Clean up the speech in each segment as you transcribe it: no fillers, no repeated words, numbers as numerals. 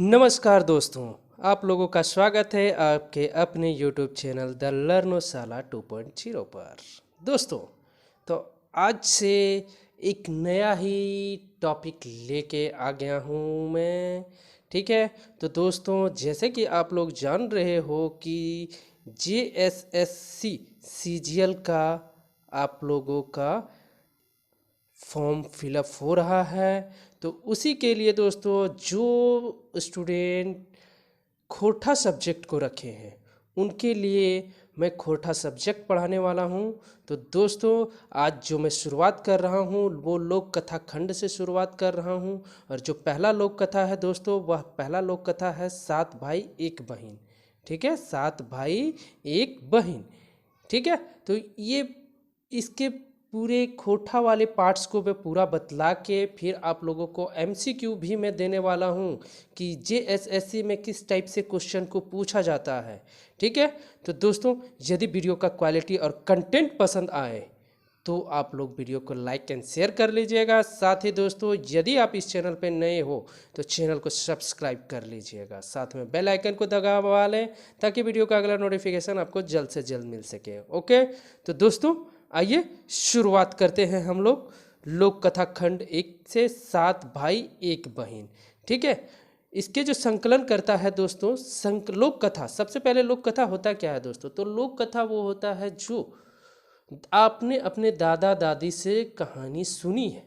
नमस्कार दोस्तों, आप लोगों का स्वागत है आपके अपने YouTube चैनल द लर्नोशाला 2.0 पर। दोस्तों, तो आज से एक नया ही टॉपिक लेके आ गया हूँ मैं। ठीक है, तो दोस्तों जैसे कि आप लोग जान रहे हो कि JSSC CGL का आप लोगों का फॉर्म फिलअप हो रहा है। तो उसी के लिए दोस्तों जो स्टूडेंट खोटा सब्जेक्ट को रखे हैं उनके लिए मैं खोटा सब्जेक्ट पढ़ाने वाला हूं। तो दोस्तों आज जो मैं शुरुआत कर रहा हूं वो लोक कथा खंड से शुरुआत कर रहा हूं। और जो पहला लोक कथा है दोस्तों, वह पहला लोक कथा है 7 भाई एक बहन। ठीक है, 7 भाई एक बहन। ठीक है, तो ये इसके पूरे खोटा वाले पार्ट्स को मैं पूरा बतला के फिर आप लोगों को MCQ भी मैं देने वाला हूँ कि JSSC में किस टाइप से क्वेश्चन को पूछा जाता है। ठीक है, तो दोस्तों यदि वीडियो का क्वालिटी और कंटेंट पसंद आए तो आप लोग वीडियो को लाइक एंड शेयर कर लीजिएगा। साथ ही दोस्तों यदि आप इस चैनल पर नए हो तो चैनल को सब्सक्राइब कर लीजिएगा, साथ में बेल आइकन को दबा लें ताकि वीडियो का अगला नोटिफिकेशन आपको जल्द से जल्द मिल सके। ओके, तो दोस्तों आइए शुरुआत करते हैं हम लोग लोक कथा खंड 1 से 7 भाई एक बहन। ठीक है, इसके जो संकलन करता है दोस्तों लोक कथा, सबसे पहले लोक कथा होता क्या है दोस्तों? तो लोक कथा वो होता है जो आपने अपने दादा दादी से कहानी सुनी है,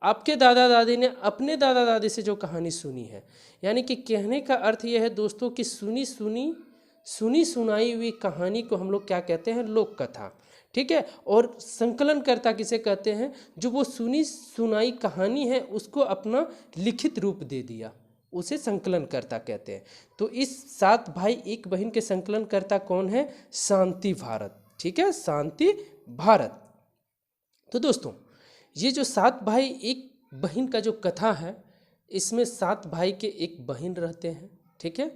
आपके दादा दादी ने अपने दादा दादी से जो कहानी सुनी है। यानी कि कहने का अर्थ यह है दोस्तों कि सुनी सुनाई हुई कहानी को हम लोग क्या कहते हैं? लोक कथा। ठीक है, और संकलनकर्ता किसे कहते हैं? जो वो सुनी सुनाई कहानी है उसको अपना लिखित रूप दे दिया, उसे संकलनकर्ता कहते हैं। तो इस 7 भाई एक बहन के संकलनकर्ता कौन है? शांति भारत। ठीक है, शांति भारत। तो दोस्तों ये जो 7 भाई एक बहन का जो कथा है, इसमें 7 भाई के एक बहन रहते हैं। ठीक है,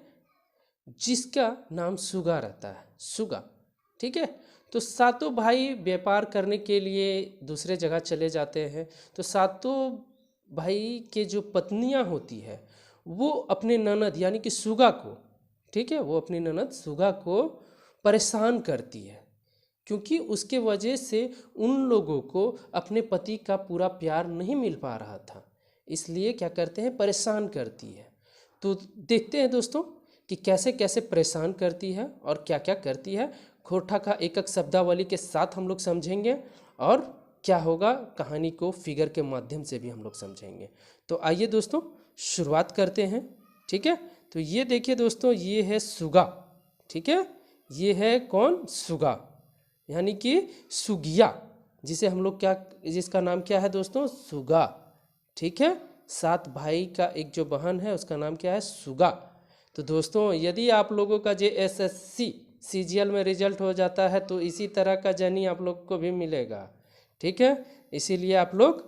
जिसका नाम सुगा रहता है, सुगा। ठीक है, तो सातों भाई व्यापार करने के लिए दूसरे जगह चले जाते हैं। तो सातों भाई के जो पत्नियां होती है वो अपने ननद यानी कि सुगा को, ठीक है, वो अपनी ननद सुगा को परेशान करती है, क्योंकि उसके वजह से उन लोगों को अपने पति का पूरा प्यार नहीं मिल पा रहा था, इसलिए क्या करते हैं? परेशान करती है। तो देखते हैं दोस्तों कि कैसे कैसे परेशान करती है और क्या क्या करती है। खोटा का एक एक शब्दावली के साथ हम लोग समझेंगे और क्या होगा कहानी को फिगर के माध्यम से भी हम लोग समझेंगे। तो आइए दोस्तों शुरुआत करते हैं। ठीक है, तो ये देखिए दोस्तों, ये है सुगा। ठीक है, ये है कौन? सुगा, यानी कि सुगिया, जिसे हम लोग क्या, जिसका नाम क्या है दोस्तों? सुगा। ठीक है, 7 भाई का एक जो बहन है उसका नाम क्या है? सुगा। तो दोस्तों यदि आप लोगों का JSSC CGL में रिजल्ट हो जाता है तो इसी तरह का जर्नी आप लोग को भी मिलेगा। ठीक है, इसीलिए आप लोग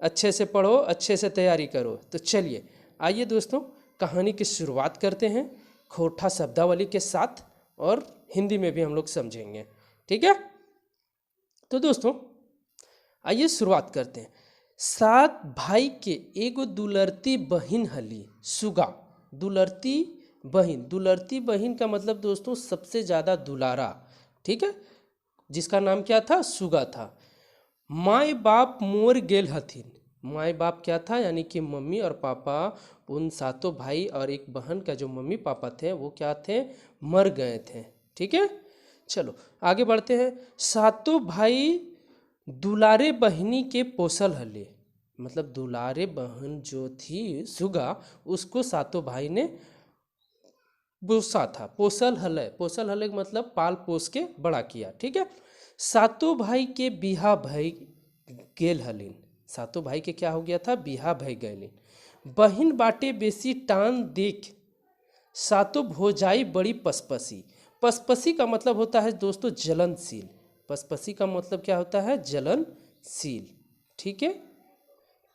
अच्छे से पढ़ो, अच्छे से तैयारी करो। तो चलिए आइए दोस्तों कहानी की शुरुआत करते हैं खोटा शब्दावली के साथ, और हिंदी में भी हम लोग समझेंगे। ठीक है, तो दोस्तों आइए शुरुआत करते हैं। 7 भाई के एगो दुलरती बहिन हली सुगा। दुलरती बहिन का मतलब दोस्तों सबसे ज़्यादा दुलारा। ठीक है, जिसका नाम क्या था? सुगा था। माय बाप मोर गेल हथिन। माय बाप क्या था? यानी कि मम्मी और पापा, उन सातों भाई और एक बहन का जो मम्मी पापा थे वो क्या थे? मर गए थे। ठीक है, चलो आगे बढ़ते हैं। सातों भाई दुलारे बहनी के पोसल हले, मतलब दुलारे बहन जो थी सुगा, उसको सातों भाई ने पोसा था। पोसल हले का मतलब पाल पोस के बड़ा किया। ठीक है, सातों भाई के बिहा भई गेल हलिन। सातों भाई के क्या हो गया था? बिहा भई गैलिन। बहिन बाटे बेसी टान देख सातों भोजाई बड़ी पसपसी। पसपसी का मतलब होता है दोस्तों जलनशील। पसपसी का मतलब क्या होता है? जलनशील। ठीक है,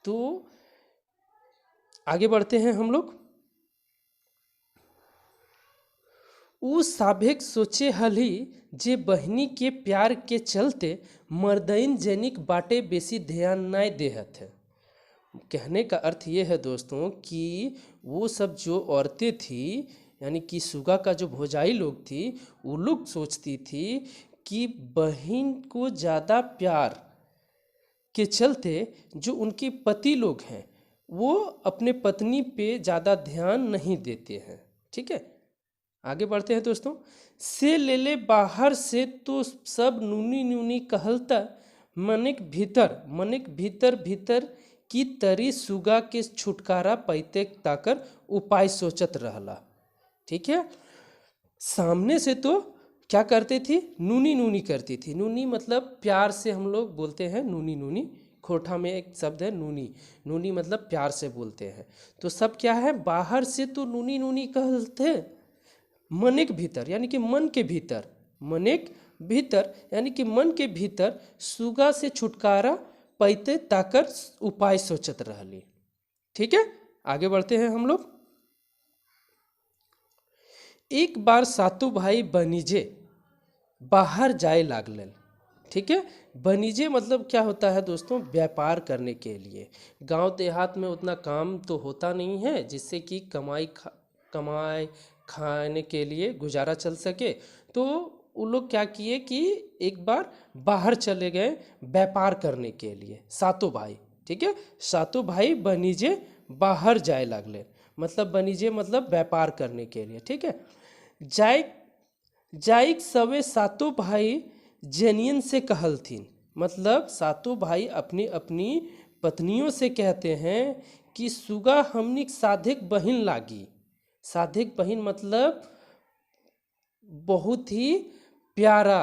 तो आगे बढ़ते हैं हम लोग। उ साभेक सोचे हली जे बहनी के प्यार के चलते मर्दइन जनिक बाटे बेसी ध्यान नाय देहत है। कहने का अर्थ ये है दोस्तों कि वो सब जो औरतें थी, यानी कि सुगा का जो भौजाई लोग थी, वो लोग सोचती थी कि बहन को ज़्यादा प्यार के चलते जो उनके पति लोग हैं वो अपने पत्नी पे ज़्यादा ध्यान नहीं देते हैं। ठीक है, आगे बढ़ते हैं दोस्तों। से ले ले बाहर से तो सब नूनी नूनी कहलता, मनिक भीतर भीतर की तरी सुगा के छुटकारा पैते ताकर उपाय सोचत रहला। ठीक है, सामने से तो क्या करती थी, नूनी नूनी करती थी। नूनी मतलब प्यार से हम लोग बोलते हैं नूनी नूनी, खोटा में एक शब्द है नूनी, नूनी मतलब प्यार से बोलते हैं। तो सब क्या है, बाहर से तो नूनी नूनी कहते, मनिक भीतर यानी कि मन के भीतर, मनिक भीतर यानी कि मन के भीतर सुगा से छुटकारा पैते ताकर उपाय सोचत रहली। ठीक है, आगे बढ़ते हैं हम लोग। एक बार सातों भाई बनीजे बाहर जाए लागल। ठीक है, बनीजे मतलब क्या होता है दोस्तों, व्यापार करने के लिए। गांव देहात में उतना काम तो होता नहीं है जिससे कि कमाए खाने के लिए गुजारा चल सके। तो वो लोग क्या किए कि एक बार बाहर चले गए व्यापार करने के लिए, सातों भाई। ठीक है, सातों भाई बनीजे बाहर जाए लागले, मतलब बनीजे मतलब व्यापार करने के लिए। ठीक है, जाइक सवे सातों भाई जनियन से कहलथिन, मतलब सातों भाई अपनी अपनी पत्नियों से कहते हैं कि सुगा हमनी साधिक बहिन लागी। साधिक बहिन मतलब बहुत ही प्यारा।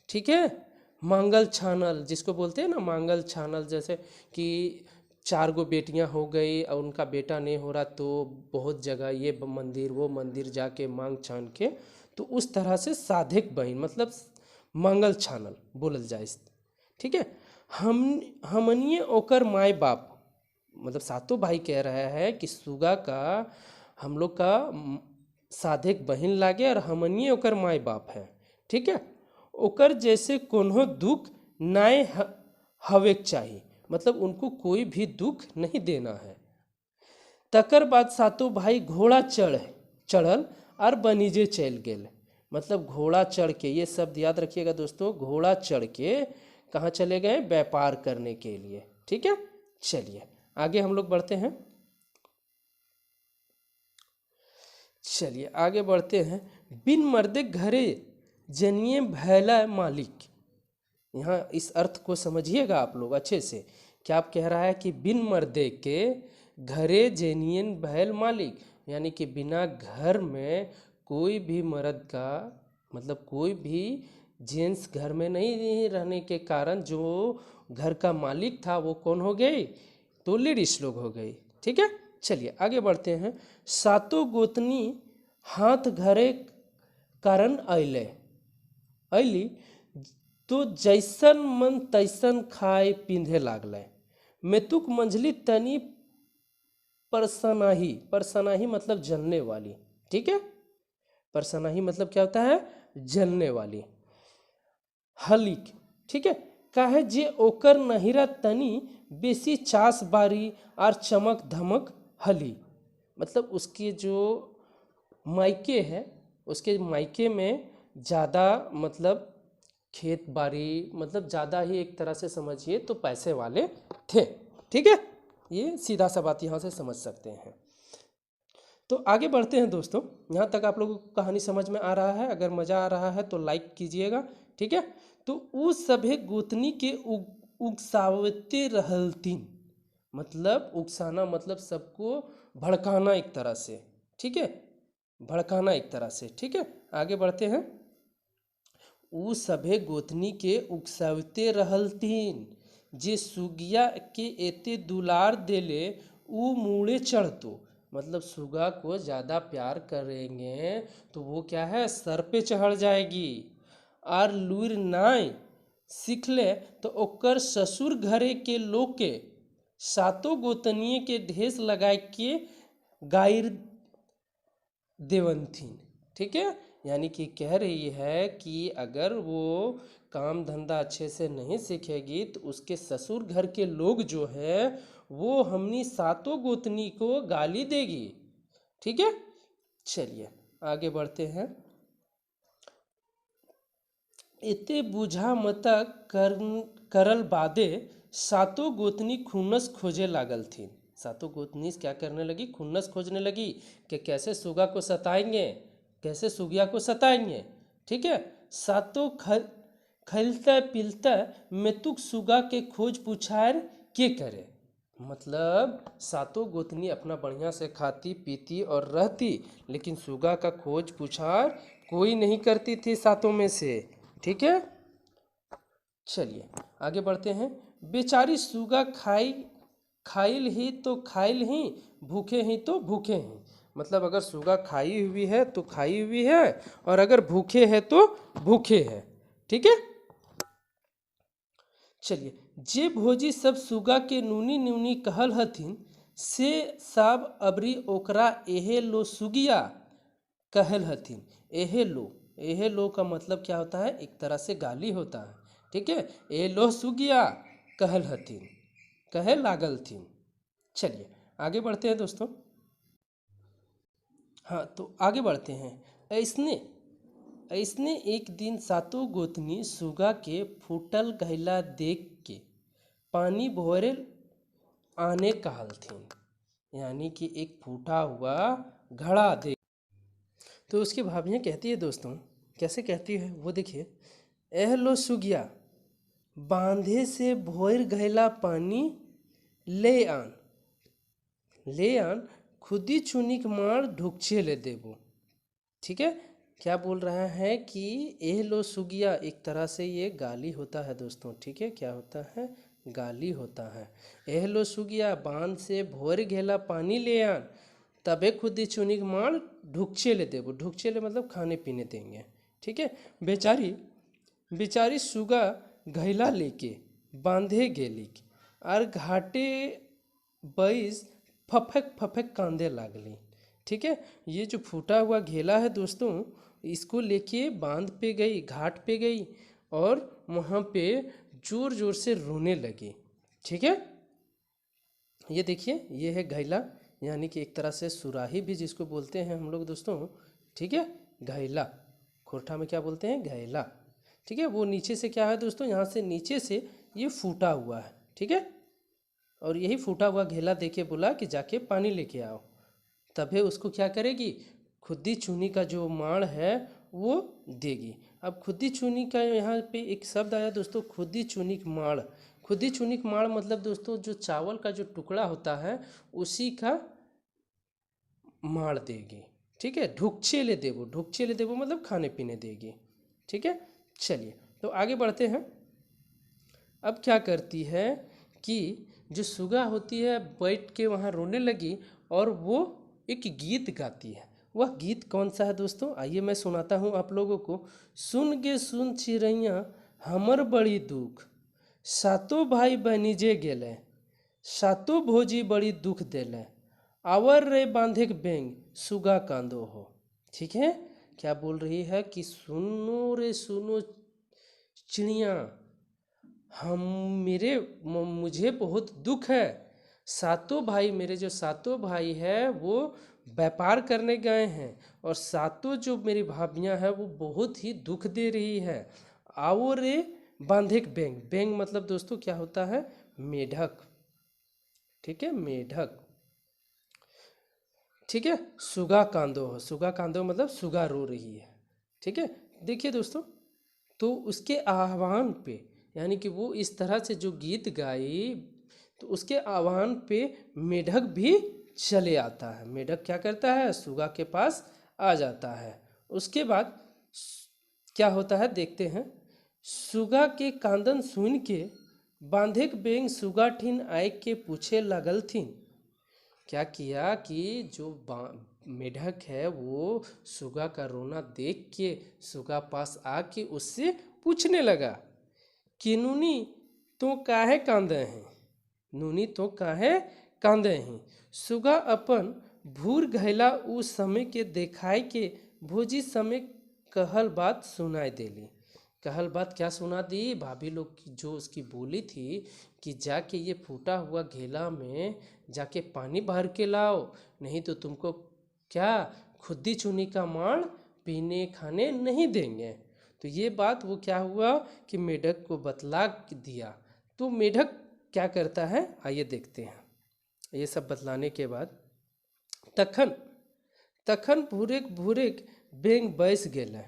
ठीक है, मांगल छानल जिसको बोलते हैं ना, मांगल छानल, जैसे कि 4 गो बेटियां हो गई और उनका बेटा नहीं हो रहा तो बहुत जगह ये मंदिर वो मंदिर जाके मांग छान के, तो उस तरह से साधिक बहन मतलब मांगल छानल बोलल जाए। ठीक है, हमनिए ओकर माय बाप, मतलब सातों भाई कह रहा है कि सुगा का हम लोग का साधिक बहन लागे और हमनिए ओकर माय बाप है। ठीक है, ओकर जैसे कोनो दुख नाय हवेक चाहिए, मतलब उनको कोई भी दुख नहीं देना है। तकर बाद सातों भाई घोड़ा चढ़ल और बनीजे चल गए, मतलब घोड़ा चढ़ के, ये शब्द याद रखिएगा दोस्तों, घोड़ा चढ़ के कहाँ चले गए, व्यापार करने के लिए। ठीक है, चलिए आगे हम लोग बढ़ते हैं। चलिए आगे बढ़ते हैं। बिन मर्दे घरे जनिए भैला मालिक, यहाँ इस अर्थ को समझिएगा आप लोग अच्छे से। क्या आप कह रहा है कि बिन मर्दे के घरे जेनियन भैल मालिक, यानी कि बिना घर में कोई भी मर्द का, मतलब कोई भी जेंट्स घर में नहीं रहने के कारण जो घर का मालिक था वो कौन हो गई, तो लेडीज लोग हो गई। ठीक है, चलिए आगे बढ़ते हैं। सातों गोतनी हाथ घरे कारण अली तो जैसन मन तैसन खाए पींधे लागल। मेतुक मंझली तनी परसनाही मतलब जलने वाली। ठीक है, परसनाही मतलब क्या होता है, जलने वाली। हलिक, ठीक है, काहे जे ओकर नहिरा तनी बेसी चास बारी और चमक धमक हली, मतलब उसके जो मायके है, उसके मायके में ज़्यादा मतलब खेत बाड़ी, मतलब ज़्यादा ही एक तरह से समझिए तो पैसे वाले थे। ठीक है, ये सीधा सा बात यहाँ से समझ सकते हैं। तो आगे बढ़ते हैं दोस्तों। यहाँ तक आप लोगों को कहानी समझ में आ रहा है? अगर मज़ा आ रहा है तो लाइक कीजिएगा। ठीक है, तो उस सभे गोतनी के उकसावते रहलतीन, मतलब उकसाना मतलब सबको भड़काना एक तरह से। ठीक है, भड़काना एक तरह से। ठीक है, आगे बढ़ते हैं। उ सभे गोतनी के उकसावते रहलतीन, जे सुगिया के एते दुलार देले उ मुड़े चढ़तो, मतलब सुगा को ज़्यादा प्यार करेंगे तो वो क्या है, सर पे चढ़ जाएगी। और लुर नाय सीख ले तो ओकर ससुर घरे के लोग के सातों गोतनिए के ढेस लगा के गायर देवनथिन। ठीक है, यानी कि कह रही है कि अगर वो काम धंधा अच्छे से नहीं सीखेगी तो उसके ससुर घर के लोग जो है वो हमनी सातों गोतनी को गाली देगी। ठीक है, चलिए आगे बढ़ते हैं। एते बुझा मता करल बादे सातों गोतनी खुन्नस खोजे लागल थी। सातों गोतनी क्या करने लगी? खुन्नस खोजने लगी कि कैसे सुगा को सताएंगे, कैसे सुगिया को सताएंगे। ठीक है, सातों खलते पिलते मेतुक सुगा के खोज पुछार के करे। मतलब सातों गोतनी अपना बढ़िया से खाती पीती और रहती, लेकिन सुगा का खोज पुछार कोई नहीं करती थी सातों में से। ठीक है, चलिए आगे बढ़ते हैं। बेचारी सुगा खाइल ही तो खाइल ही, भूखे ही तो भूखे ही। मतलब अगर सुगा खाई हुई है तो खाई हुई है, और अगर भूखे है तो भूखे है। ठीक है, चलिए जे भोजी सब सुगा के नूनी नूनी कहल हथिन, से सब अबरी ओकरा एहे लो सुगिया कहल हथिन। एहे लो का मतलब क्या होता है? एक तरह से गाली होता है। ठीक है, ए लो सुगिया कहल हथिन, कहे लागल थीन। चलिए आगे बढ़ते हैं दोस्तों। हाँ, तो आगे बढ़ते हैं। ऐसने ऐसने एक दिन सातों गोतनी सुगा के फूटल गैला देख के पानी भोरे आने कहलथिन। यानी कि एक फूटा हुआ घड़ा दे। तो उसकी भाभियाँ कहती है दोस्तों, कैसे कहती है वो देखिए। एह लो सुगिया, बांधे से भोर गैला पानी ले आन, ले आन, खुदी चुनिक मार ढुकछे ले देबो। ठीक है, क्या बोल रहा है कि एह लो सुगिया, एक तरह से ये गाली होता है दोस्तों। ठीक है, क्या होता है? गाली होता है। एह लो सुगिया, बांध से भोर घेला पानी ले आन, तबे खुदी चुनिक मार ढुकछे ले देबो। ढुकछे ले मतलब खाने पीने देंगे। ठीक है, बेचारी बेचारी सुगा घैला लेके बांधे गेली, और घाटे बैस फफक फफक कांदे लागली। ठीक है, ये जो फूटा हुआ घेला है दोस्तों, इसको लेके बांध पे गई, घाट पे गई, और वहाँ पे जोर जोर से रोने लगी। ठीक है, ये देखिए, ये है घैला, यानी कि एक तरह से सुराही भी जिसको बोलते हैं हम लोग दोस्तों। ठीक है, घैला खोरठा में क्या बोलते हैं? घैला। ठीक है, वो नीचे से क्या है दोस्तों, यहाँ से नीचे से ये फूटा हुआ है। ठीक है, और यही फूटा हुआ घेला देके बोला कि जाके पानी लेके आओ। तभी उसको क्या करेगी? खुदी चूनी का जो माड़ है वो देगी। अब खुदी चूनी का यहाँ पे एक शब्द आया दोस्तों, खुदी चूनिक माड़। खुदी चूनिक माड़ मतलब दोस्तों जो चावल का जो टुकड़ा होता है उसी का माड़ देगी। ठीक है, ढुकछे ले देवो, ढुकछे ले देवो मतलब खाने पीने देगी। ठीक है, चलिए तो आगे बढ़ते हैं। अब क्या करती है कि जो सुगा होती है बैठ के वहाँ रोने लगी, और वो एक गीत गाती है। वह गीत कौन सा है दोस्तों? आइए मैं सुनाता हूँ आप लोगों को। सुन गे सुन चिड़ैया हमर बड़ी दुख, सातों भाई बहनीजे गेले, सातों भोजी बड़ी दुख देले, आवर रे बांधेक बेंग सुगा कांदो हो। ठीक है, क्या बोल रही है कि सुनो रे सुनो चिड़िया, हम मुझे बहुत दुख है। सातों भाई, मेरे जो सातों भाई है वो व्यापार करने गए हैं, और सातों जो मेरी भाभियां हैं वो बहुत ही दुख दे रही है। आओ रे बांधेक बेंग। बेंग मतलब दोस्तों क्या होता है? मेढक। ठीक है, मेढक। ठीक है, सुगा कांदो हो, सुगा कांदो मतलब सुगा रो रही है। ठीक है, देखिए दोस्तों, तो उसके आह्वान पे, यानी कि वो इस तरह से जो गीत गाई, तो उसके आह्वान पे मेढक भी चले आता है। मेढक क्या करता है? सुगा के पास आ जाता है। उसके बाद क्या होता है देखते हैं। सुगा के कांदन सुन के बांधेक बेंग सुगा ठिन आए के पूछे लगल थीन। क्या किया कि जो मेढक है वो सुगा का रोना देख के सुगा पास आके उससे पूछने लगा कि नूनी तो काहे कांदे हैं? नूनी तो काहे कांदे हैं? सुगा अपन भूर घैला उ समय के देखाय के भोजी समय कहल बात सुनाई देली। कहल बात क्या सुना दी? भाभी लोग की जो उसकी बोली थी कि जाके ये फूटा हुआ घेला में जाके पानी भर के लाओ, नहीं तो तुमको क्या खुदी चुनी का माड़ पीने खाने नहीं देंगे। तो ये बात वो क्या हुआ कि मेढक को बतला दिया। तो मेढक क्या करता है, आइए देखते हैं। ये सब बतलाने के बाद तखन तखन भूरेक भूरेक बेंग बैस गेल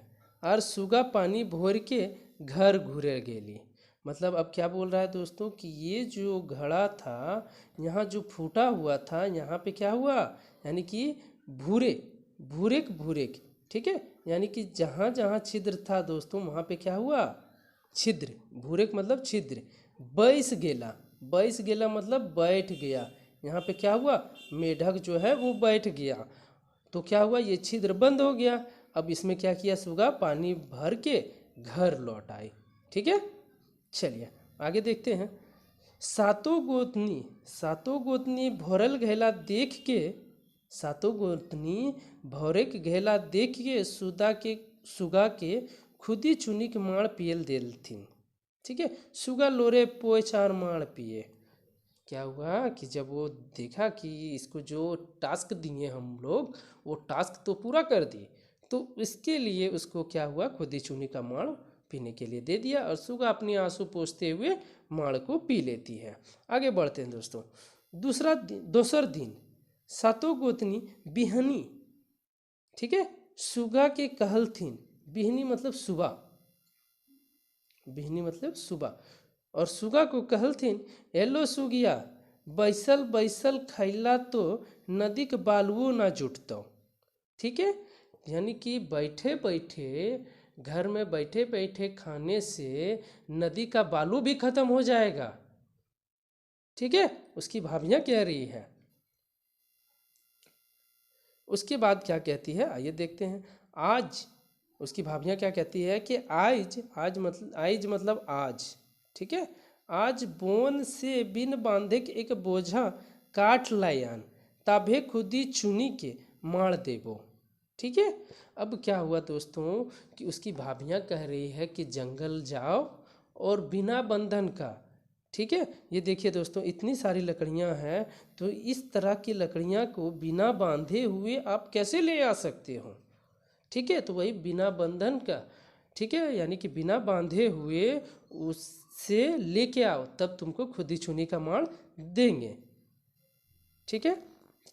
और सुगा पानी भोर के घर घुरे गेली। मतलब अब क्या बोल रहा है दोस्तों कि ये जो घड़ा था यहाँ जो फूटा हुआ था, यहाँ पे क्या हुआ, यानी कि भूरे भूरेक भूरेक, ठीक है, यानी कि जहाँ जहाँ छिद्र था दोस्तों वहाँ पे क्या हुआ, छिद्र, भूरेक मतलब छिद्र, बैस गेला मतलब बैठ गया, यहाँ पे क्या हुआ, मेढक जो है वो बैठ गया। तो क्या हुआ, ये छिद्र बंद हो गया। अब इसमें क्या किया, सुगा पानी भर के घर लौट आई। ठीक है, चलिए आगे देखते हैं। सातों गोतनी भरल घेला देख के, सातों गोतनी भौरेक घेला देख के सुगा के खुदी चुनी के माड़ पियल देलथिन। ठीक है, सुगा लोरे पोय चार माड़ पिए। क्या हुआ कि जब वो देखा कि इसको जो टास्क दिए हम लोग वो टास्क तो पूरा कर दिए, तो इसके लिए उसको क्या हुआ, खुदी चुनी का माड़ पीने के लिए दे दिया और सुगा अपनी आंसू पोंछते हुए माड़ को पी लेती है। आगे बढ़ते हैं दोस्तों। दोसर दिन सातों गोतनी बिहनी, ठीक है, सुगा के कहलथिन, बिहनी मतलब सुबह, बिहनी मतलब सुबह, और सुगा को कहलथिन, एलो सुगिया, बैसल बैसल खैला तो नदी के बालुओ ना जुटतो। ठीक है, यानी कि बैठे बैठे, घर में बैठे बैठे खाने से नदी का बालू भी खत्म हो जाएगा। ठीक है, उसकी भाभियां कह रही है। उसके बाद क्या कहती है, आइए देखते हैं। आज उसकी भाभियां क्या कहती है कि आइज मतलब आज, ठीक है, आज बोन से बिन बांधे के एक बोझा काट लायान, ताभे खुदी चुनी के मार देबो। ठीक है, अब क्या हुआ दोस्तों कि उसकी भाभियां कह रही है कि जंगल जाओ और बिना बंधन का, ठीक है, ये देखिए दोस्तों इतनी सारी लकड़ियां हैं, तो इस तरह की लकड़ियां को बिना बांधे हुए आप कैसे ले आ सकते हो। ठीक है, तो वही बिना बंधन का, ठीक है, यानी कि बिना बांधे हुए उससे लेके आओ, तब तुमको खुदी चुनी का मार देंगे। ठीक है,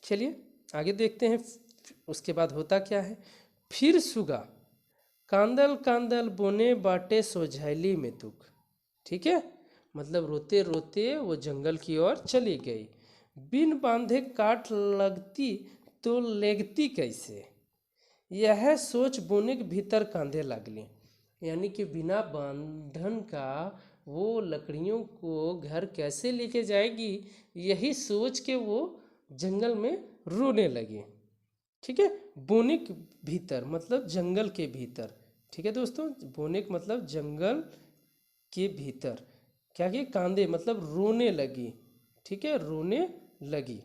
चलिए आगे देखते हैं। उसके बाद होता क्या है, फिर सुगा कांदल कांदल बोने बाटे सोझैली में दुख। ठीक है, मतलब रोते रोते वो जंगल की ओर चली गई। बिन बांधे काट लगती तो लेगती कैसे, यह सोच बोने के भीतर कांधे लगली। यानी कि बिना बंधन का वो लकड़ियों को घर कैसे लेके जाएगी, यही सोच के वो जंगल में रोने लगी। ठीक है, बोनिक भीतर मतलब जंगल के भीतर। ठीक है दोस्तों, बोनिक मतलब जंगल के भीतर, क्या कि कांदे मतलब रोने लगी। ठीक है, रोने लगी।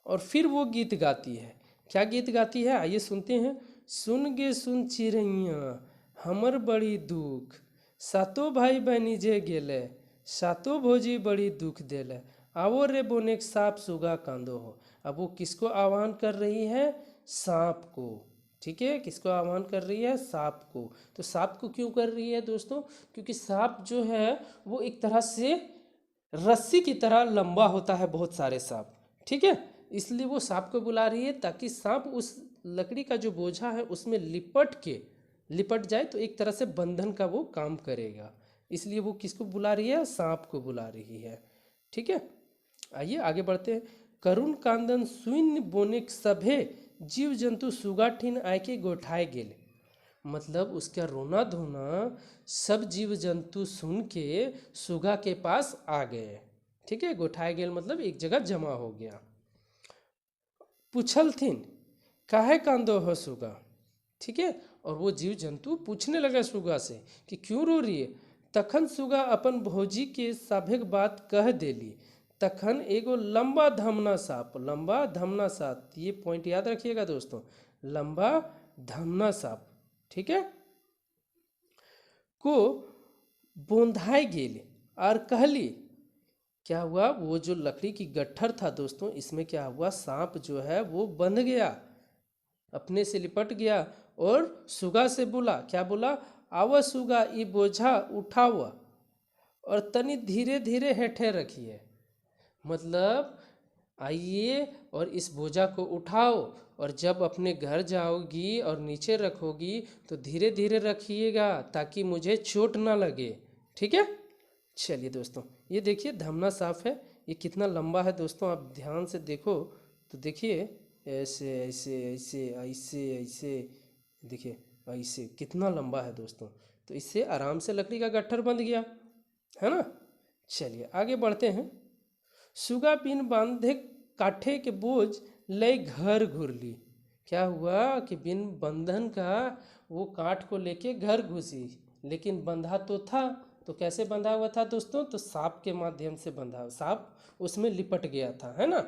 और फिर वो गीत गाती है। क्या गीत गाती है, आइए सुनते हैं। सुन गे सुन चिड़ैया हमर बड़ी दुख, सातों भाई बहनी जे गेले, सातों भौजी बड़ी दुख देले, आवो रे बोनेक सांप सुगा कांदो हो। अब वो किसको आह्वान कर रही है, सांप को। ठीक है, किसको आह्वान कर रही है, सांप को। तो सांप को क्यों कर रही है दोस्तों, क्योंकि सांप जो है वो एक तरह से रस्सी की तरह लंबा होता है, बहुत सारे सांप। ठीक है, इसलिए वो सांप को बुला रही है ताकि सांप उस लकड़ी का जो बोझा है उसमें लिपट जाए, तो एक तरह से बंधन का वो काम करेगा। इसलिए वो किसको बुला रही है, सांप को बुला रही है। ठीक है, आइए आगे बढ़ते हैं। करुण कांदन सुइन बोनिक सभे जीव जंतु सुगाठिन आय के गोठाए गेले। मतलब उसका रोना धोना सब जीव जंतु सुन के सुगा के पास आ गए। ठीक है, गोठाए गेल मतलब एक जगह जमा हो गया। पूछलथिन काहे कांदो हो सुगा। ठीक है, और वो जीव जंतु पूछने लगा सुगा से कि क्यों रो रही है। तखन सुगा अपन भौजी के सभेक बात कह देली। तखन एगो लंबा धमना सांप, ये पॉइंट याद रखिएगा दोस्तों, लंबा धमना सांप, ठीक है, को बोंधाई गेल और कहली। क्या हुआ, वो जो लकड़ी की गट्ठर था दोस्तों, इसमें क्या हुआ, सांप जो है वो बंध गया, अपने से लिपट गया और सुगा से बोला, क्या बोला, आवा सुगा ये बोझा उठाओ और तनी धीरे धीरे हेठे रखिए। मतलब आइए और इस बोझा को उठाओ, और जब अपने घर जाओगी और नीचे रखोगी तो धीरे धीरे रखिएगा ताकि मुझे चोट ना लगे, ठीक है। चलिए दोस्तों, ये देखिए धमना साफ है, ये कितना लंबा है दोस्तों, आप ध्यान से देखो तो देखिए, ऐसे ऐसे ऐसे ऐसे ऐसे, देखिए ऐसे कितना लंबा है दोस्तों। तो इससे आराम से लकड़ी का गट्ठर बंध गया, है ना। चलिए आगे बढ़ते हैं। सुगा बिन बांधे काठे के बोझ ले घर घुरली। क्या हुआ कि बिन बंधन का वो काठ को लेके घर घुसी, लेकिन बंधा तो था, तो कैसे बंधा हुआ था दोस्तों, तो सांप के माध्यम से बंधा, सांप उसमें लिपट गया था, है ना।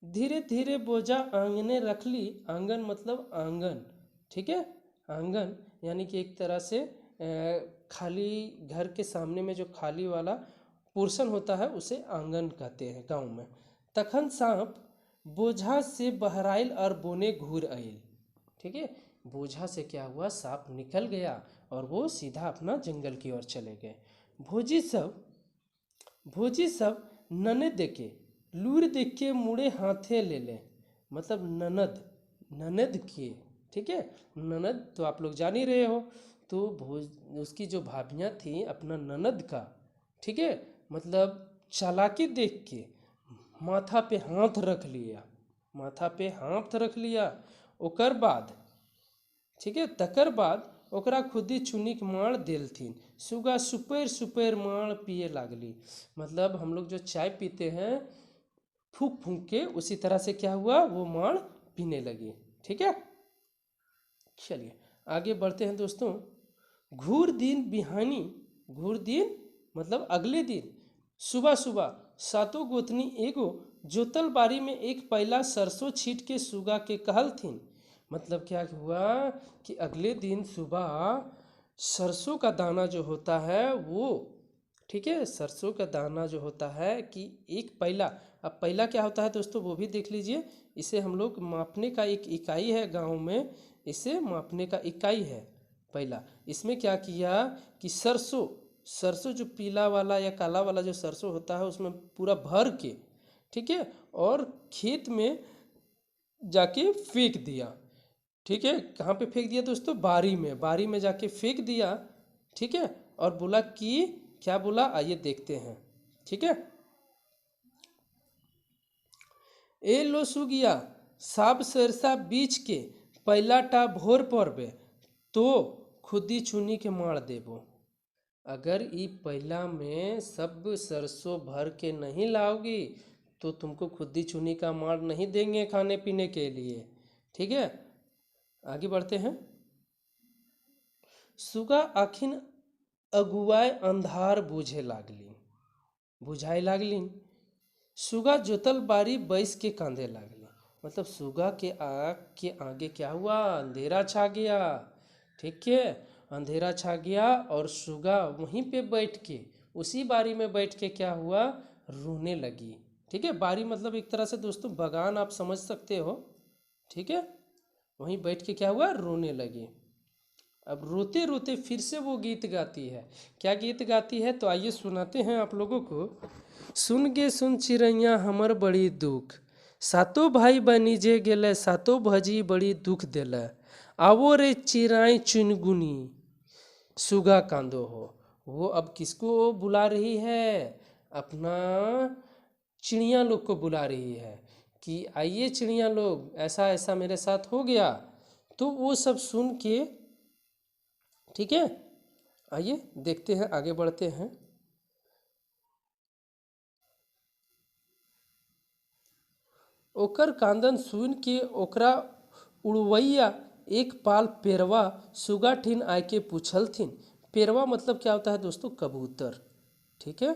धीरे धीरे बोझा आंगने रख ली। आंगन मतलब आंगन, ठीक है। आंगन यानी कि एक तरह से खाली घर के सामने में जो खाली वाला पोर्शन होता है उसे आंगन कहते हैं गांव में। तखन सांप बोझा से बहराइल और बोने घूर आइल, ठीक है। बोझा से क्या हुआ, सांप निकल गया और वो सीधा अपना जंगल की ओर चले गए। भोजी सब ननद देखे, लूर देख के मुड़े हाथे ले ले। मतलब ननद, ननद की, ठीक है। ननद तो आप लोग जान ही रहे हो, तो भोज उसकी जो भाभियाँ थी अपना ननद का, ठीक है, मतलब चालाकी देख के माथा पे हाथ रख लिया, माथा पे हाथ रख लिया। ओकर बाद, ठीक है, तकर बाद ओकरा खुदी चुनिक माड़ देलथिन। सुगा सुपेर सुपेर माड़ पिए लागली। मतलब हम लोग जो चाय पीते हैं फूंक फूंक के, उसी तरह से क्या हुआ, वो माड़ पीने लगी, ठीक है। चलिए आगे बढ़ते हैं दोस्तों। घूर दिन बिहानी, घूर दिन मतलब अगले दिन सुबह सुबह सातों गोतनी एगो जोतल बारी में एक पैला सरसों छीट के सुगा के कहलथिन। मतलब क्या हुआ कि अगले दिन सुबह सरसों का दाना जो होता है वो, ठीक है, सरसों का दाना जो होता है कि एक पैला, अब पैला क्या होता है दोस्तों वो भी देख लीजिए। इसे हम लोग मापने का एक इकाई है गांव में, इसे मापने का इकाई है पैला। इसमें क्या किया कि सरसों, सरसों जो पीला वाला या काला वाला जो सरसों होता है उसमें पूरा भर के, ठीक है, और खेत में जाके फेंक दिया, ठीक है। कहाँ पे फेंक दिया दोस्तों, बारी में, बारी में जाके फेंक दिया, ठीक है। और बोला कि क्या बोला, आइए देखते हैं, ठीक है। ए लो सुगिया साब सरसा बीच के पहलाटा भोर पड़बे तो खुदी चुनी के मार देबो। अगर ई पहला में सब सरसों भर के नहीं लाओगी तो तुमको खुदी चुनी का मार नहीं देंगे खाने पीने के लिए, ठीक है। आगे बढ़ते हैं। सुगा आखिन अगुआए अंधार बूझे लागली, बुझाए लागली। सुगा जोतल बारी बैस के कांधे लागली। मतलब सुगा के आँख के आगे क्या हुआ, अंधेरा छा गया, ठीक है, अंधेरा छा गया और सुगा वहीं पे बैठ के, उसी बारी में बैठ के क्या हुआ, रोने लगी, ठीक है। बारी मतलब एक तरह से दोस्तों बागान आप समझ सकते हो, ठीक है। वहीं बैठ के क्या हुआ, रोने लगी। अब रोते रोते फिर से वो गीत गाती है। क्या गीत गाती है, तो आइए सुनाते हैं आप लोगों को। सुन गे सुन चिड़ैया हमर बड़ी दुख, सातों भाई बनी जे गेले सातों भजी बड़ी दुख देले। आवो रे चिराई चुनगुनी सुगा कांदो हो। वो अब किसको बुला रही है, अपना चिड़िया लोग को बुला रही है कि आइए चिड़िया लोग, ऐसा ऐसा मेरे साथ हो गया। तो वो सब सुन के, ठीक है, आइए देखते हैं, आगे बढ़ते हैं। ओकर कांदन सुन के ओकरा उड़वैया एक पाल पेरवा सुगा ठिन आय के पूछलथिन। पेरवा मतलब क्या होता है दोस्तों, कबूतर, ठीक है।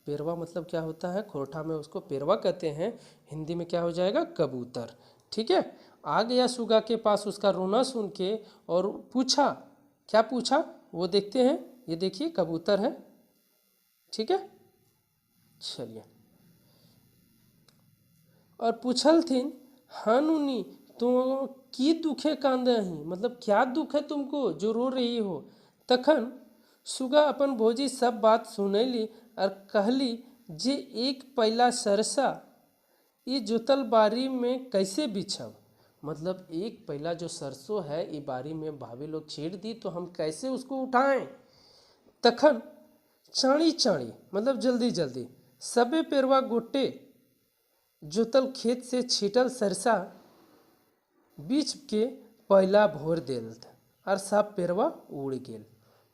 पेरवा मतलब क्या होता है, खोरठा में उसको पेरवा कहते हैं, हिंदी में क्या हो जाएगा, कबूतर, ठीक है। आ गया सुगा के पास उसका रोना सुन के और पूछा, क्या पूछा वो देखते हैं। ये देखिए कबूतर है, ठीक है। चलिए, और पूछल थिन, हाँ नुनी तो की दुखे कांदे ही, मतलब क्या दुख है तुमको जो रो रही हो। तखन सुगा अपन भोजी सब बात सुनैली और कहली, जे एक पैला सरसा ये जोतल बारी में कैसे बिछब, मतलब एक पहला जो सरसों है ये बारी में भाभी लोग छीड़ दी तो हम कैसे उसको उठाएं। तखन चाणी चाणी मतलब जल्दी जल्दी सबे पेरवा गोटे जोतल खेत से छीटल सरसा बीच के पहला भोर देल और सब पेरवा उड़ गेल।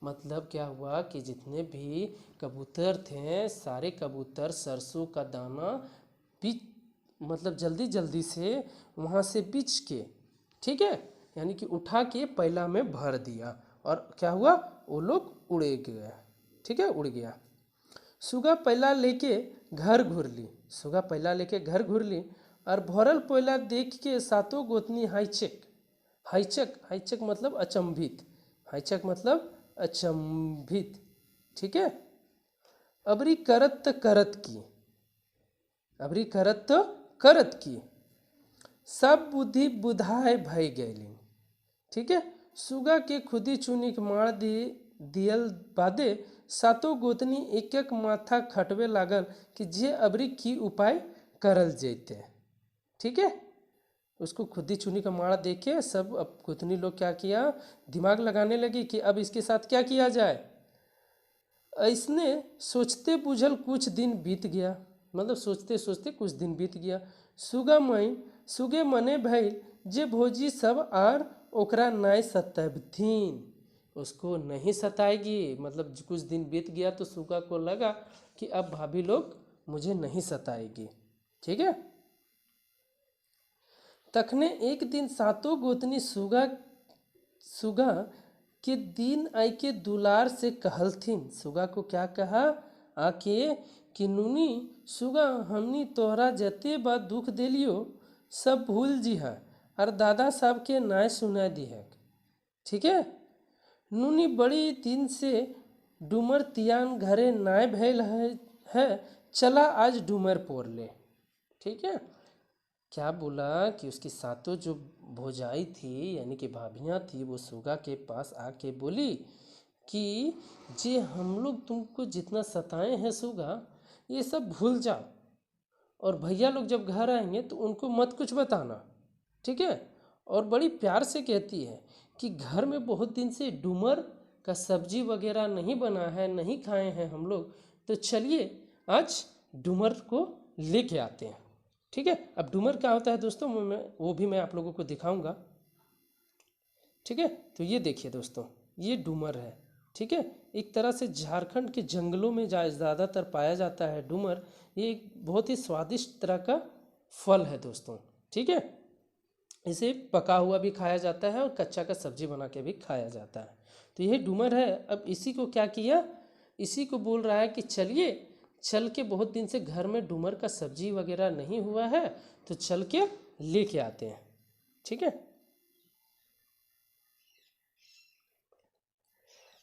मतलब क्या हुआ कि जितने भी कबूतर थे सारे कबूतर सरसों का दाना बीच मतलब जल्दी जल्दी से वहाँ से बीच के, ठीक है, यानी कि उठा के पहला में भर दिया और क्या हुआ वो लोग उड़े गए, ठीक है, उड़ गया। सुगा पहला लेके घर घुर ली, सुगा पहला लेके घर घुर ली और भरल पहला देख के सातों गोतनी हाईचक हाईचक हाईचक मतलब अचंभित, हाईचक मतलब अचंभित, ठीक है। अबरी करत त करत की, अबरी करत तो करत की सब बुद्धि बुधाय भय गैली, ठीक है। सुगा के खुदी चुनी के मार दियल बादे सातों गोतनी एक एक माथा खटवे लागल कि जे अबरी की उपाय करल जैते, ठीक है। उसको खुदी चुनी का मारा देखे सब अब गोतनी लोग क्या किया, दिमाग लगाने लगी कि अब इसके साथ क्या किया जाए। ऐसने सोचते बुझल कुछ दिन बीत गया, मतलब सोचते सोचते कुछ दिन बीत गया। सुगे मने भइल जे भोजी सब आर ओकरा नाय सताबथिन, उसको नहीं सताएगी। मतलब कुछ दिन बीत गया तो सुगा को लगा कि अब भाभी लोग मुझे नहीं सताएगी, ठीक है। तखने एक दिन सातों गोतनी सुगा के दिन आई के दुलार से कहलथिन। सुगा को क्या कहा आके कि नुनी सुगा हमनी तोहरा जते बात दुख देलियो सब भूल जीहा और दादा साहब के नाय सुना दिहे, ठीक है। नुनी बड़ी दिन से डूमर तियान घरे नाय भैल है चला आज डूमर पोर ले, ठीक है। क्या बोला कि उसकी सातों जो भौजाई थी यानी कि भाभियाँ थी वो सुगा के पास आके बोली कि जे हम लोग तुमको जितना सताए हैं सुगा ये सब भूल जाओ, और भैया लोग जब घर आएंगे तो उनको मत कुछ बताना, ठीक है। और बड़ी प्यार से कहती है कि घर में बहुत दिन से डूमर का सब्जी वगैरह नहीं बना है, नहीं खाए हैं हम लोग, तो चलिए आज डूमर को लेके आते हैं, ठीक है। अब डूमर क्या होता है दोस्तों वो भी मैं आप लोगों को दिखाऊंगा, ठीक है। तो ये देखिए दोस्तों ये डूमर है, ठीक है। एक तरह से झारखंड के जंगलों में ज़्यादातर पाया जाता है डूमर। ये एक बहुत ही स्वादिष्ट तरह का फल है दोस्तों, ठीक है। इसे पका हुआ भी खाया जाता है और कच्चा का सब्जी बना के भी खाया जाता है। तो यह डूमर है। अब इसी को क्या किया, इसी को बोल रहा है कि चलिए चल के, बहुत दिन से घर में डूमर का सब्जी वगैरह नहीं हुआ है तो चल के लेके आते हैं, ठीक है।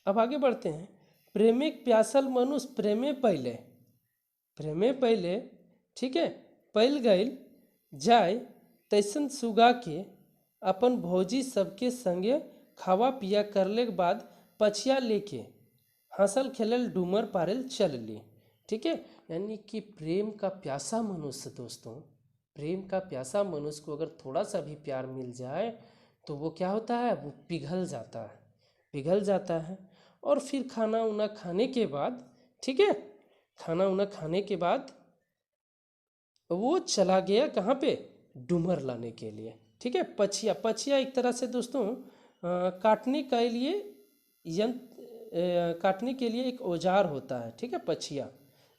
अब आगे बढ़ते हैं। प्रेमे प्यासल मनुष्य प्रेमे पहले, ठीक है, पैल गईल जाए तैसन सुगा के अपन भौजी सबके संगे खावा पिया करले के बाद पछिया लेके हंसल खेलल डूमर पारेल चल ली, ठीक है। यानी कि प्रेम का प्यासा मनुष्य दोस्तों, प्रेम का प्यासा मनुष्य को अगर थोड़ा सा भी प्यार मिल जाए तो वो क्या होता है, वो पिघल जाता है, पिघल जाता है। और फिर खाना उना खाने के बाद, ठीक है, खाना उना खाने के बाद वो चला गया कहाँ पे, डूमर लाने के लिए, ठीक है। पछिया, पछिया एक तरह से दोस्तों काटने के लिए काटने के लिए एक औजार होता है, ठीक है, पछिया,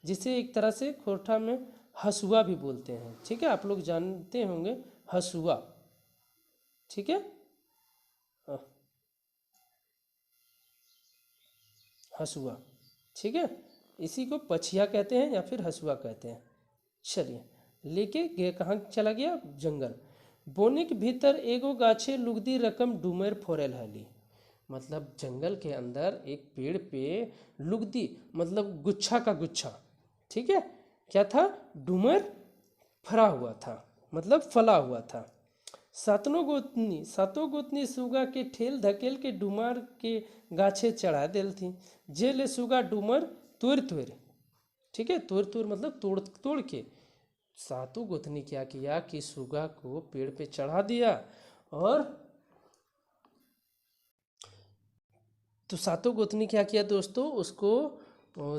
जिसे एक तरह से खोरठा में हसुआ भी बोलते हैं, ठीक है। आप लोग जानते होंगे हसुआ, ठीक है, हसुआ, ठीक है। इसी को पछिया कहते हैं या फिर हसुआ कहते हैं। चलिए लेके गए, कहाँ चला गया, जंगल। बोने के भीतर एगो गाछे लुगदी रकम डूमर फोरेल हली, मतलब जंगल के अंदर एक पेड़ पे लुगदी मतलब गुच्छा का गुच्छा, ठीक है, क्या था, डूमर फरा हुआ था, मतलब फला हुआ था। सातों गोतनी सुगा के ठेल धकेल के डूमर के गाछे चढ़ा देल थी। जे ले सुगा डूमर तोड़ तोड़, ठीक है, तोड़ तोड़ मतलब तोड़ तोड़ के सातों गोतनी क्या किया कि सुगा को पेड़ पे चढ़ा दिया। और तो सातों गोतनी क्या किया दोस्तों, उसको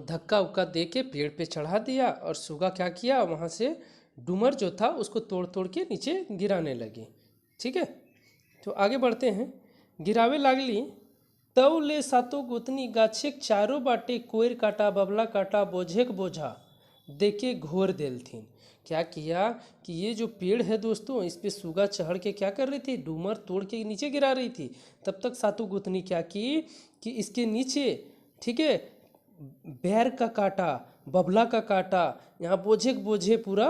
धक्का उक्का दे के पेड़ पे चढ़ा दिया। और सुगा क्या किया, वहाँ से डूमर जो था उसको तोड़ तोड़ के नीचे गिराने लगी। ठीक है, तो आगे बढ़ते हैं। गिरावे लागली तव ले सातों गोतनी गाछेक चारों बाटे कोयर काटा बबला काटा बोझेक बोझा देके घोर देलथिन। क्या किया कि ये जो पेड़ है दोस्तों, इस पे सुगा चढ़ के क्या कर रही थी, डूमर तोड़ के नीचे गिरा रही थी। तब तक सातों गोतनी क्या की कि इसके नीचे, ठीक है, बैर का काटा, बबला का काटा, यहाँ बोझे के बोझे पूरा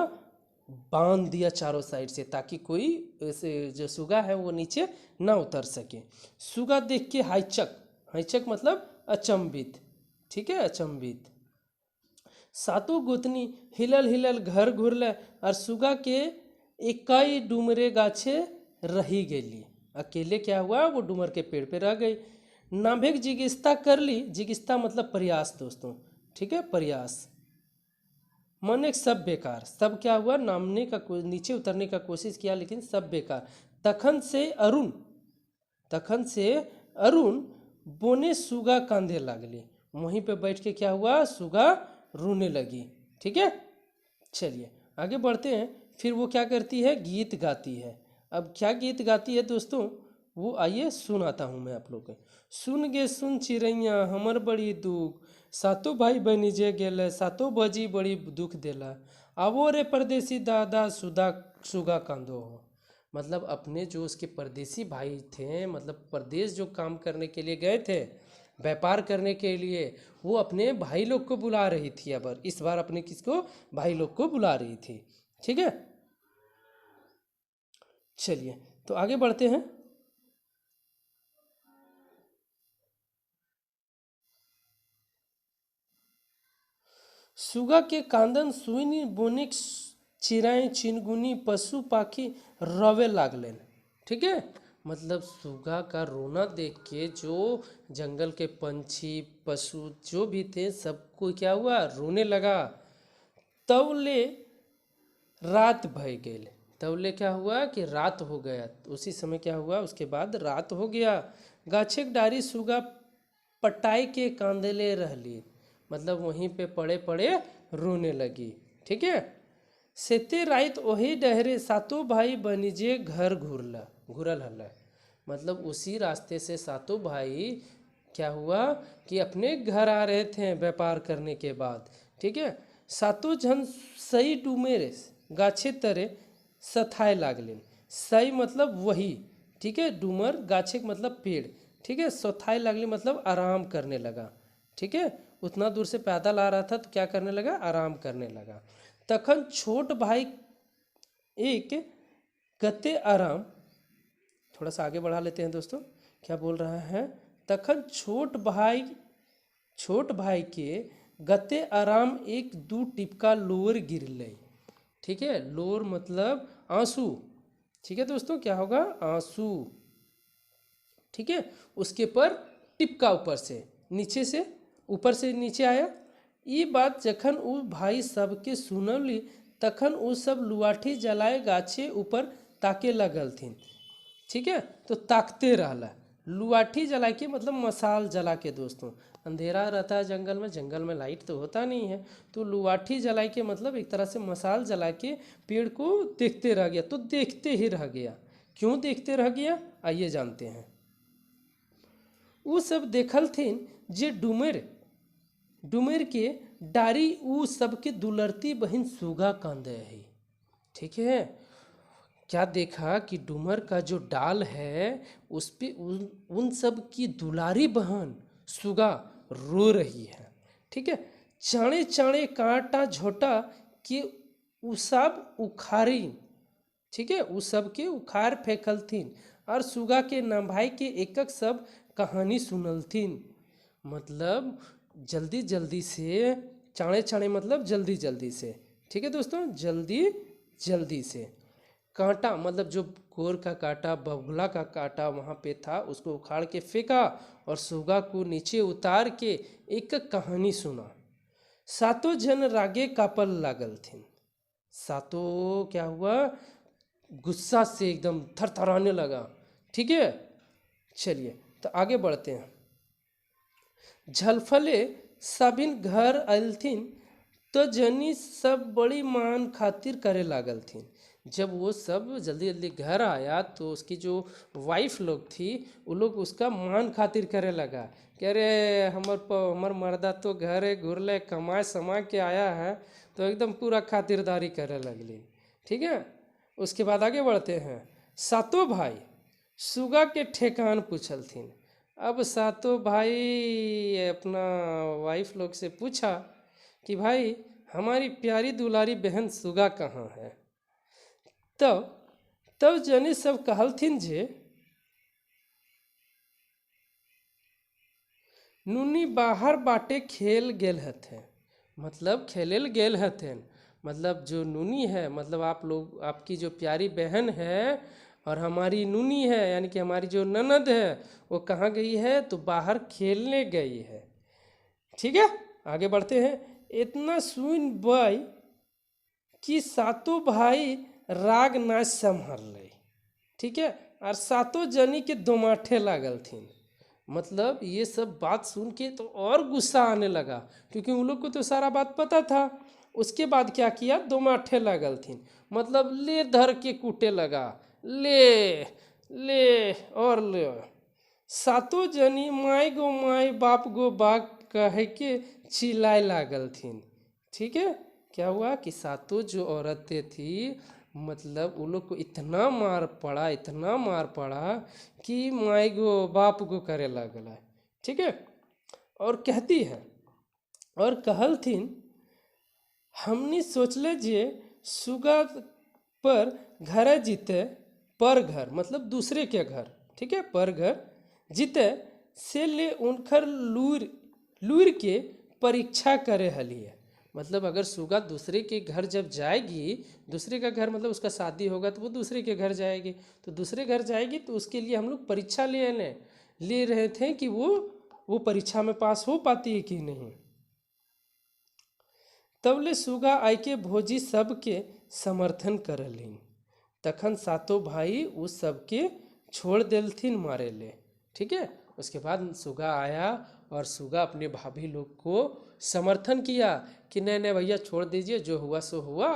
बांध दिया चारों साइड से, ताकि कोई ऐसे जो सुगा है वो नीचे ना उतर सके। सुगा देख के हाइचक, हाइचक मतलब अचंभित, ठीक है, अचंभित। सातों गोतनी हिलल हिलल घर घुरल और सुगा के इकाई डूमरे गाछे रही गेली। अकेले क्या हुआ, वो डूमर के पेड़ पे रह गई। नाभिक जिगिस्ता कर ली, जिगिस्ता मतलब प्रयास दोस्तों, ठीक है, प्रयास मन एक सब बेकार, सब क्या हुआ, नामने का नीचे उतरने का कोशिश किया लेकिन सब बेकार। तखन से अरुण बोने सुगा कांधे लागली, वहीं पे बैठ के क्या हुआ, सुगा रोने लगी। ठीक है, चलिए आगे बढ़ते हैं। फिर वो क्या करती है, गीत गाती है। अब क्या गीत गाती है दोस्तों, वो आइए सुनाता हूँ मैं आप लोग को। सुन गे सुन चिड़ैया हमर बड़ी दुख, सातों भाई बहनी जे गेले सातों बजी बड़ी दुख देला, आवो रे परदेसी दादा सुगा कांदो हो। मतलब अपने जो उसके परदेसी भाई थे, मतलब परदेश जो काम करने के लिए गए थे, व्यापार करने के लिए, वो अपने भाई लोग को बुला रही थी। अब इस बार अपने किसको, भाई लोग को बुला रही थी। ठीक है, चलिए तो आगे बढ़ते हैं। सुगा के कांदन सुनी बोनिक चिड़ै चिनगुनी पशु पाखी रवे लागलन। ठीक है, मतलब सुगा का रोना देख के जो जंगल के पंछी पशु जो भी थे सबको क्या हुआ, रोने लगा। तब ले रात भय गई, तब ले क्या हुआ कि रात हो गया। उसी समय क्या हुआ, उसके बाद रात हो गया। गाछे डारी सुगा पटाई के कांदले रहली, मतलब वहीं पे पड़े पड़े रोने लगी। ठीक है, सेते रात वही डहरे सातों भाई बनिजे घर घुरल हल, मतलब उसी रास्ते से सातों भाई क्या हुआ कि अपने घर आ रहे थे व्यापार करने के बाद। ठीक है, सातों जन सही डूमेरे गाछे तरे सथाए लागलिन। सही मतलब वही, ठीक है, डूमर गाछे मतलब पेड़, ठीक है, सथाए लागली मतलब आराम करने लगा। ठीक है, उतना दूर से पैदल आ रहा था तो क्या करने लगा, आराम करने लगा। तखन छोट भाई एक गते आराम, थोड़ा सा आगे बढ़ा लेते हैं दोस्तों, क्या बोल रहा है। तखन छोट भाई के गते आराम एक दू टिपका लोर गिरले। ठीक है, लोर मतलब आंसू। ठीक है दोस्तों, क्या होगा, आंसू। ठीक है, उसके पर टिपका ऊपर से नीचे से, ऊपर से नीचे आया। ये बात जखन उ भाई सबके सुनली तखन उ सब लुआठी जलाए गाछे ऊपर ताके लगलथिन। ठीक है, तो ताकते रहला, लुआठी जला के मतलब मसाल जला के दोस्तों, अंधेरा रहता है जंगल में, जंगल में लाइट तो होता नहीं है, तो लुआठी जला के मतलब एक तरह से मसाल जला के पेड़ को देखते रह गया। तो देखते ही रह गया, क्यों देखते रह गया, आइए जानते हैं। वो सब देखल थिन जे डूमर के डारी उ सबके दुलरती बहन सुगा कांदे है। ठीक है, क्या देखा कि डूमर का जो डाल है उस पे उन सब की दुलारी बहन सुगा रो रही है। ठीक है, चाणे चाणे कांटा झोटा के उ सब उखाड़ी, ठीक है, उ सब के उखाड़ फेंकलथिन और सुगा के नभाई के एकक सब कहानी सुनलथिन। मतलब जल्दी जल्दी से, चाणे चाणे मतलब जल्दी जल्दी से, ठीक है दोस्तों, जल्दी जल्दी से। कांटा मतलब जो गोर का कांटा, बगुला का कांटा वहाँ पे था, उसको उखाड़ के फेंका और सुगा को नीचे उतार के एक कहानी सुना। सातों जन रागे कापल लागल थिन। सातों क्या हुआ, गुस्सा से एकदम थरथराने लगा। ठीक है, चलिए तो आगे बढ़ते हैं। झलफले सबिन घर अयलथिन तो जनी सब बड़ी मान खातिर करे लागल थी। जब वो सब जल्दी जल्दी घर आया तो उसकी जो वाइफ लोग थी वो लोग उसका मान खातिर करे लगा कि अरे हमर मर्दा तो घरे घुरले कमाए समा के आया है, तो एकदम पूरा खातिरदारी करे लगली। ठीक है, उसके बाद आगे बढ़ते हैं। सातों भाई सुगा के ठेकान पूछलथिन। अब सातों भाई अपना वाइफ लोग से पूछा कि भाई हमारी प्यारी दुलारी बहन सुगा कहाँ है। तब जनी सब कहलथिन जे नुनी बाहर बाटे खेल गेल हथे। मतलब खेलेल गेल हथेन, मतलब जो नूनी है, मतलब आप लोग, आपकी जो प्यारी बहन है और हमारी नूनी है यानी कि हमारी जो ननद है, वो कहाँ गई है, तो बाहर खेलने गई है। ठीक है, आगे बढ़ते हैं। इतना सुन बई कि सातों भाई राग नाच संभाल ले। ठीक है, और सातों जनी के दोमाठे लागल थीन। मतलब ये सब बात सुन के तो और गुस्सा आने लगा, क्योंकि उन लोग को तो सारा बात पता था। उसके बाद क्या किया, दोमाठे लागल थीन, मतलब ले धर के कूटे लगा, ले ले और ले। सातों जनी माई गो माई बाप गो बाप कह के चिल्लाए लागल थीन। ठीक है, क्या हुआ कि सातों जो औरतें थी, मतलब उन लोग को इतना मार पड़ा, इतना मार पड़ा कि माई गो बाप गो करे लगल। ठीक है, और कहती है और कहल थीन हमनी सोचले जे सुगा पर घर जीते, पर घर मतलब दूसरे के घर। ठीक है, पर घर जीते से ले उनकर लूर के परीक्षा करे हलिए। मतलब अगर सुगा दूसरे के घर जब जाएगी, दूसरे का घर मतलब उसका शादी होगा तो वो दूसरे के घर जाएगी, तो दूसरे घर जाएगी तो उसके लिए हम लोग परीक्षा ले रहे थे कि वो परीक्षा में पास हो पाती है कि नहीं। तब ले सुगा आई के भोजी सबके समर्थन करलिन। तखन सातों भाई उस सबके छोड़ देलथिन मारे ले। ठीक है, उसके बाद सुगा आया और सुगा अपने भाभी लोग को समर्थन किया कि नहीं नहीं भैया छोड़ दीजिए, जो हुआ सो हुआ,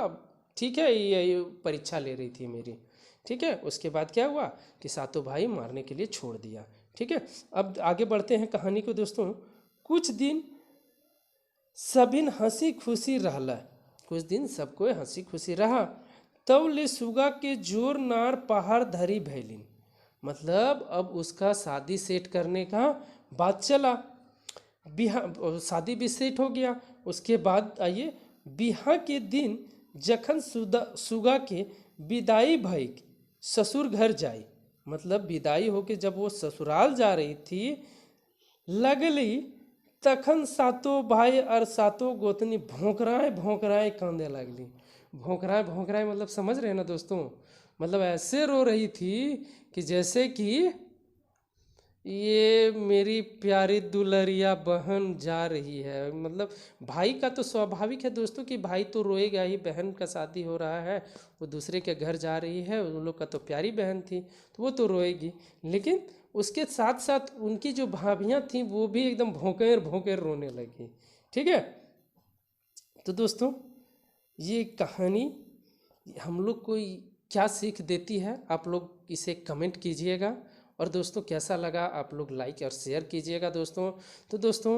ठीक है, ये परीक्षा ले रही थी मेरी। ठीक है, उसके बाद क्या हुआ कि सातों भाई मारने के लिए छोड़ दिया। ठीक है, अब आगे बढ़ते हैं कहानी को दोस्तों। कुछ दिन सबिन हंसी खुशी रहला, कुछ दिन सबको हंसी खुशी रहा। तब ले सुगा के जोर नार पहाड़ धरी भैलिन। मतलब अब उसका शादी सेट करने का बात चला, शादी भी सेट हो गया। उसके बाद आइए, बिहा के दिन जखन सुगा के विदाई भई ससुर घर जाई, मतलब विदाई होके जब वो ससुराल जा रही थी लगली, तखन सातों भाई और सातों गोतनी भौंकराए कांदे लगली। भौंकराए मतलब समझ रहे हैं ना दोस्तों, मतलब ऐसे रो रही थी कि जैसे कि ये मेरी प्यारी दुलरिया बहन जा रही है। मतलब भाई का तो स्वाभाविक है दोस्तों कि भाई तो रोएगा ही, बहन का शादी हो रहा है, वो दूसरे के घर जा रही है, उन लोग का तो प्यारी बहन थी तो वो तो रोएगी। लेकिन उसके साथ साथ उनकी जो भाभियाँ थीं वो भी एकदम भौंकेर रोने लगी। ठीक है, तो दोस्तों ये कहानी हम लोग को क्या सीख देती है, आप लोग इसे कमेंट कीजिएगा। और दोस्तों कैसा लगा आप लोग लाइक और शेयर कीजिएगा दोस्तों। तो दोस्तों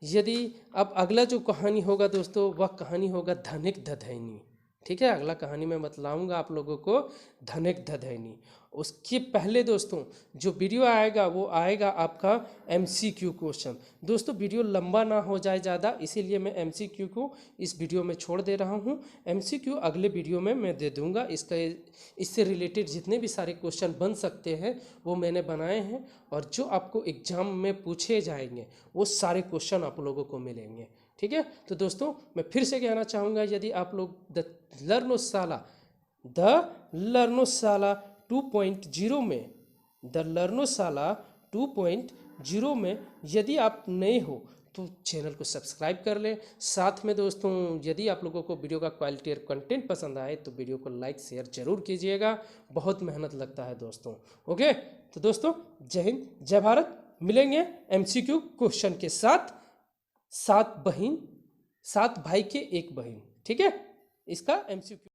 यदि अब अगला जो कहानी होगा दोस्तों, वह कहानी होगा धनिक धधैनी। ठीक है, अगला कहानी मैं बतलाऊंगा आप लोगों को धनिक धधैनी। उसके पहले दोस्तों जो वीडियो आएगा वो आएगा आपका MCQ क्वेश्चन। दोस्तों वीडियो लंबा ना हो जाए ज़्यादा, इसीलिए मैं MCQ को इस वीडियो में छोड़ दे रहा हूँ। MCQ अगले वीडियो में मैं दे दूँगा। इससे रिलेटेड जितने भी सारे क्वेश्चन बन सकते हैं वो मैंने बनाए हैं, और जो आपको एग्जाम में पूछे जाएंगे वो सारे क्वेश्चन आप लोगों को मिलेंगे। ठीक है। तो दोस्तों मैं फिर से कहना चाहूँगा, यदि आप लोग द लर्नोशाला 2.0 में द लर्नोशाला 2.0 में यदि आप नए हो तो चैनल को सब्सक्राइब कर लें। साथ में दोस्तों यदि आप लोगों को वीडियो का क्वालिटी और कंटेंट पसंद आए तो वीडियो को लाइक शेयर जरूर कीजिएगा, बहुत मेहनत लगता है दोस्तों। ओके, तो दोस्तों जय हिंद जय भारत। मिलेंगे एमसीक्यू क्वेश्चन के साथ। 7 भाई के एक बहन, ठीक है, इसका एमसीक्यू।